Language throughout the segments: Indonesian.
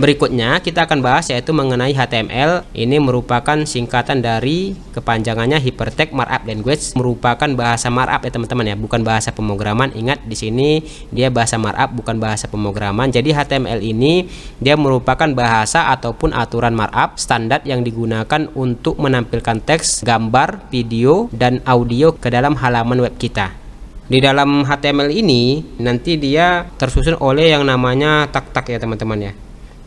Berikutnya kita akan bahas yaitu mengenai HTML. Ini merupakan singkatan dari kepanjangannya Hypertext Markup Language, merupakan bahasa markup ya teman-teman ya, bukan bahasa pemrograman. Ingat di sini dia bahasa markup bukan bahasa pemrograman. Jadi HTML ini dia merupakan bahasa ataupun aturan markup standar yang digunakan untuk menampilkan teks, gambar, video dan audio ke dalam halaman web kita. Di dalam HTML ini nanti dia tersusun oleh yang namanya tag-tag ya teman-teman ya.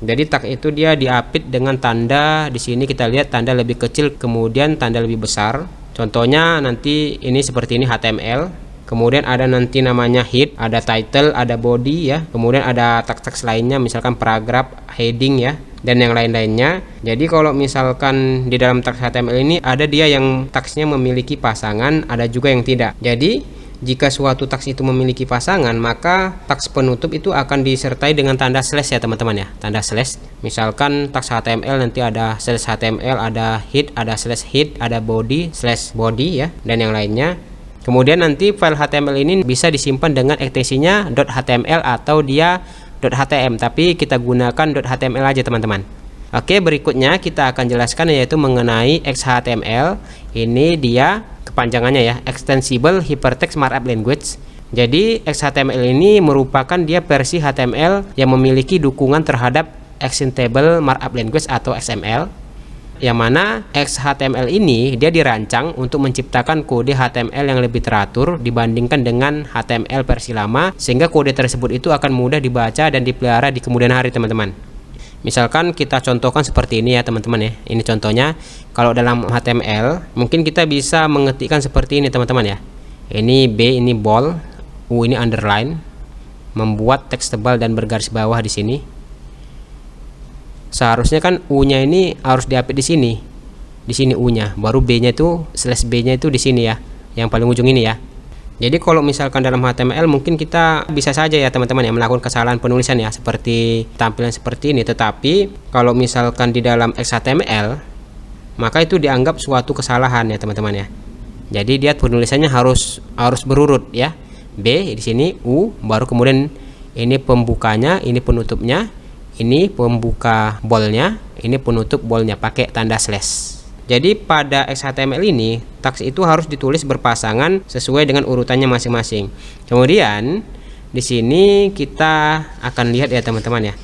Jadi tag itu dia diapit dengan tanda. Di sini kita lihat tanda lebih kecil, kemudian tanda lebih besar. Contohnya nanti ini seperti ini HTML. Kemudian ada nanti namanya head, ada title, ada body ya. Kemudian ada tag-tag lainnya, misalkan paragraph, heading ya, dan yang lain-lainnya. Jadi kalau misalkan di dalam tag HTML ini ada dia yang tagsnya memiliki pasangan, ada juga yang tidak. Jadi jika suatu teks itu memiliki pasangan, maka teks penutup itu akan disertai dengan tanda slash ya teman-teman ya, tanda slash. Misalkan teks HTML nanti ada slash HTML, ada head, ada slash head, ada body, slash body ya, dan yang lainnya. Kemudian nanti file HTML ini bisa disimpan dengan ekstensinya .html atau dia .htm, tapi kita gunakan .html aja teman-teman. Oke, berikutnya kita akan jelaskan yaitu mengenai XHTML. Ini dia kepanjangannya ya, Extensible Hypertext Markup Language. Jadi XHTML ini merupakan dia versi HTML yang memiliki dukungan terhadap Extendable Markup Language atau XML, yang mana XHTML ini dia dirancang untuk menciptakan kode HTML yang lebih teratur dibandingkan dengan HTML versi lama, sehingga kode tersebut itu akan mudah dibaca dan dipelihara di kemudian hari teman-teman. Misalkan kita contohkan seperti ini ya teman-teman ya. Ini contohnya. Kalau dalam HTML mungkin kita bisa mengetikkan seperti ini teman-teman ya. Ini B, ini bold, U ini underline, membuat teks tebal dan bergaris bawah di sini. Seharusnya kan U-nya ini harus diapit di sini. Di sini U-nya, baru B-nya itu slash B-nya itu di sini ya. Yang paling ujung ini ya. Jadi kalau misalkan dalam HTML mungkin kita bisa saja ya teman-teman ya melakukan kesalahan penulisan ya, seperti tampilan seperti ini. Tetapi kalau misalkan di dalam XHTML, maka itu dianggap suatu kesalahan ya teman-teman ya. Jadi dia penulisannya harus berurut ya. B di sini, U, baru kemudian ini pembukanya, ini penutupnya, ini pembuka bolnya, ini penutup bolnya pakai tanda slash. Jadi pada XHTML ini teks itu harus ditulis berpasangan sesuai dengan urutannya masing-masing. Kemudian di sini kita akan lihat ya teman-teman ya.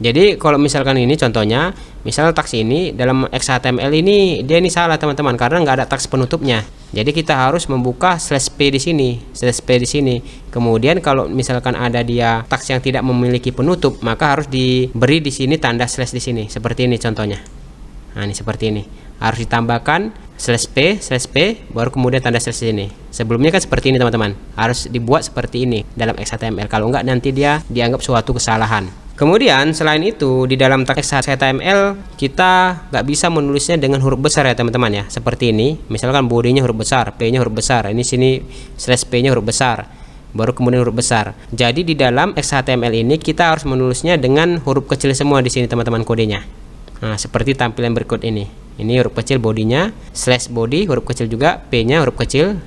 Jadi kalau misalkan ini contohnya, misal teks ini dalam XHTML ini dia ini salah teman-teman karena nggak ada teks penutupnya. Jadi kita harus membuka slash p di sini, slash p di sini. Kemudian kalau misalkan ada dia teks yang tidak memiliki penutup, maka harus diberi di sini tanda slash di sini. Seperti ini contohnya. Nah ini seperti ini. Harus ditambahkan slash p, baru kemudian tanda slash ini. Sebelumnya kan seperti ini teman-teman. Harus dibuat seperti ini dalam XHTML. Kalau enggak nanti dia dianggap suatu kesalahan. Kemudian selain itu di dalam teks HTML kita nggak bisa menulisnya dengan huruf besar ya teman-teman ya. Seperti ini. Misalkan bodinya huruf besar, p-nya huruf besar. Ini sini slash p-nya huruf besar. Baru kemudian huruf besar. Jadi di dalam XHTML ini kita harus menulisnya dengan huruf kecil semua di sini teman-teman kodenya. Nah, seperti tampilan berikut ini. Ini huruf kecil bodinya, slash body huruf kecil juga, P-nya huruf kecil,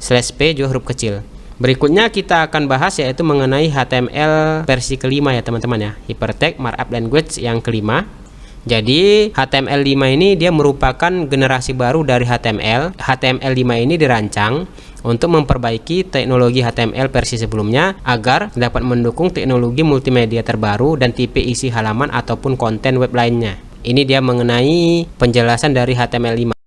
slash P juga huruf kecil. Berikutnya kita akan bahas yaitu mengenai HTML versi kelima ya teman-teman ya, Hypertext Markup Language yang kelima. Jadi HTML5 ini dia merupakan generasi baru dari HTML. HTML5 ini dirancang untuk memperbaiki teknologi HTML versi sebelumnya agar dapat mendukung teknologi multimedia terbaru dan tipe isi halaman ataupun konten web lainnya. Ini dia mengenai penjelasan dari HTML5.